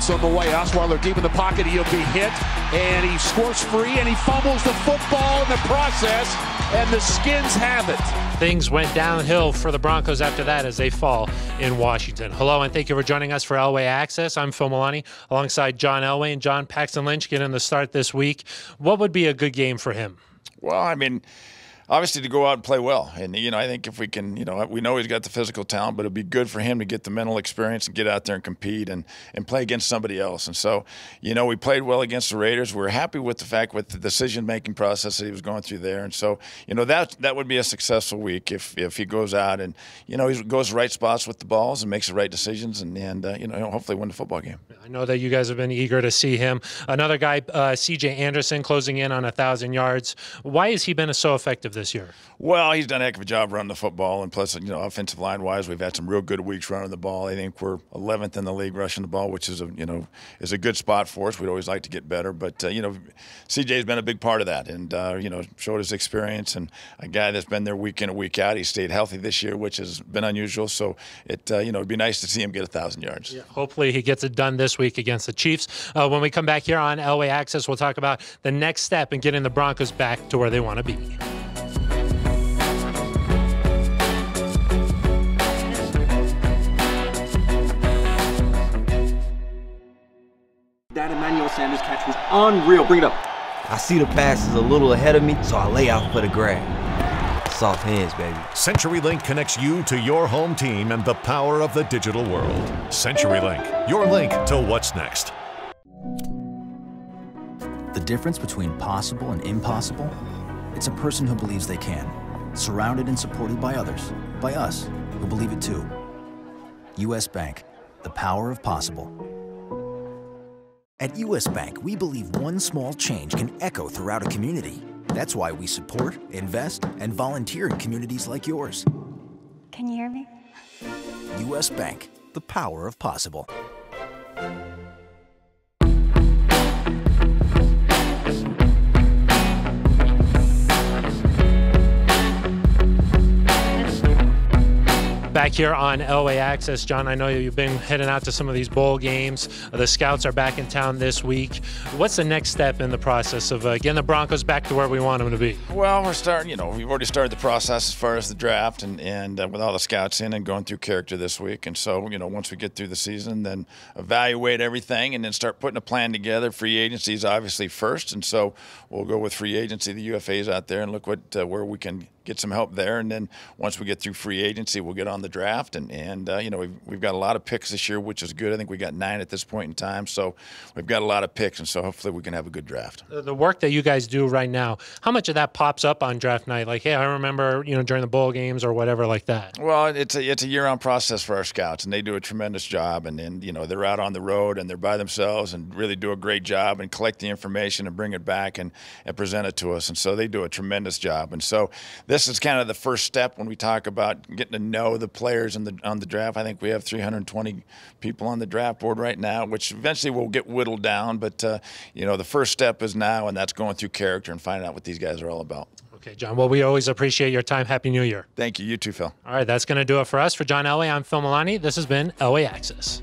blitz on the way. Osweiler deep in the pocket. He'll be hit, and he scores free, and he fumbles the football in the process, and the Skins have it. Things went downhill for the Broncos after that as they fall in Washington. Hello, and thank you for joining us for Elway Access. I'm Phil Milani alongside John Elway and John Paxton Lynch getting the start this week. What would be a good game for him? Well, I mean, obviously to go out and play well. And, I think if we can, we know he's got the physical talent, but it'd be good for him to get the mental experience and get out there and compete and play against somebody else. And so, we played well against the Raiders. We're happy with the fact with the decision-making process that he was going through there. And so, that would be a successful week if he goes out and, he goes the right spots with the balls and makes the right decisions and hopefully win the football game. I know that you guys have been eager to see him. Another guy, C.J. Anderson, closing in on 1,000 yards. Why has he been so effective this year? Well, he's done a heck of a job running the football, and plus, offensive line-wise, we've had some real good weeks running the ball. I think we're 11th in the league rushing the ball, which is a good spot for us. We'd always like to get better, but CJ's been a big part of that, and showed his experience, and a guy that's been there week in and week out. He stayed healthy this year, which has been unusual. So it'd be nice to see him get 1,000 yards. Yeah, hopefully he gets it done this week against the Chiefs. When we come back here on Elway Access, we'll talk about the next step in getting the Broncos back to where they want to be. That Emmanuel Sanders catch was unreal. Bring it up. I see the pass is a little ahead of me, so I lay out for the grab. Soft hands, baby. CenturyLink connects you to your home team and the power of the digital world. CenturyLink, your link to what's next. The difference between possible and impossible? It's a person who believes they can, surrounded and supported by others, by us, who believe it too. U.S. Bank, the power of possible. At U.S. Bank, we believe one small change can echo throughout a community. That's why we support, invest, and volunteer in communities like yours. Can you hear me? U.S. Bank, the power of possible. Back here on Elway Access, John, I know you've been heading out to some of these bowl games. The scouts are back in town this week. What's the next step in the process of getting the Broncos back to where we want them to be? Well, we're starting, we've already started the process as far as the draft and with all the scouts in and going through character this week. And so, once we get through the season, then evaluate everything and then start putting a plan together. Free agency is obviously first. And so we'll go with free agency, the UFAs out there, and look where we can get some help there. And then once we get through free agency, we'll get on the draft. And we've got a lot of picks this year, which is good. I think we got 9 at this point in time. So we've got a lot of picks, and so hopefully we can have a good draft. The work that you guys do right now, how much of that pops up on draft night? Like, hey, I remember, during the bowl games or whatever like that. Well, it's a year-round process for our scouts, and they do a tremendous job. And then, they're out on the road, and they're by themselves and really do a great job and collect the information and bring it back and present it to us. And so they do a tremendous job. And so this is kind of the first step when we talk about getting to know the players on the draft. I think we have 320 people on the draft board right now, which eventually will get whittled down. But, the first step is now, and that's going through character and finding out what these guys are all about. Okay, John. Well, we always appreciate your time. Happy New Year. Thank you. You too, Phil. All right, that's going to do it for us. For John Elway, I'm Phil Milani. This has been Elway Access.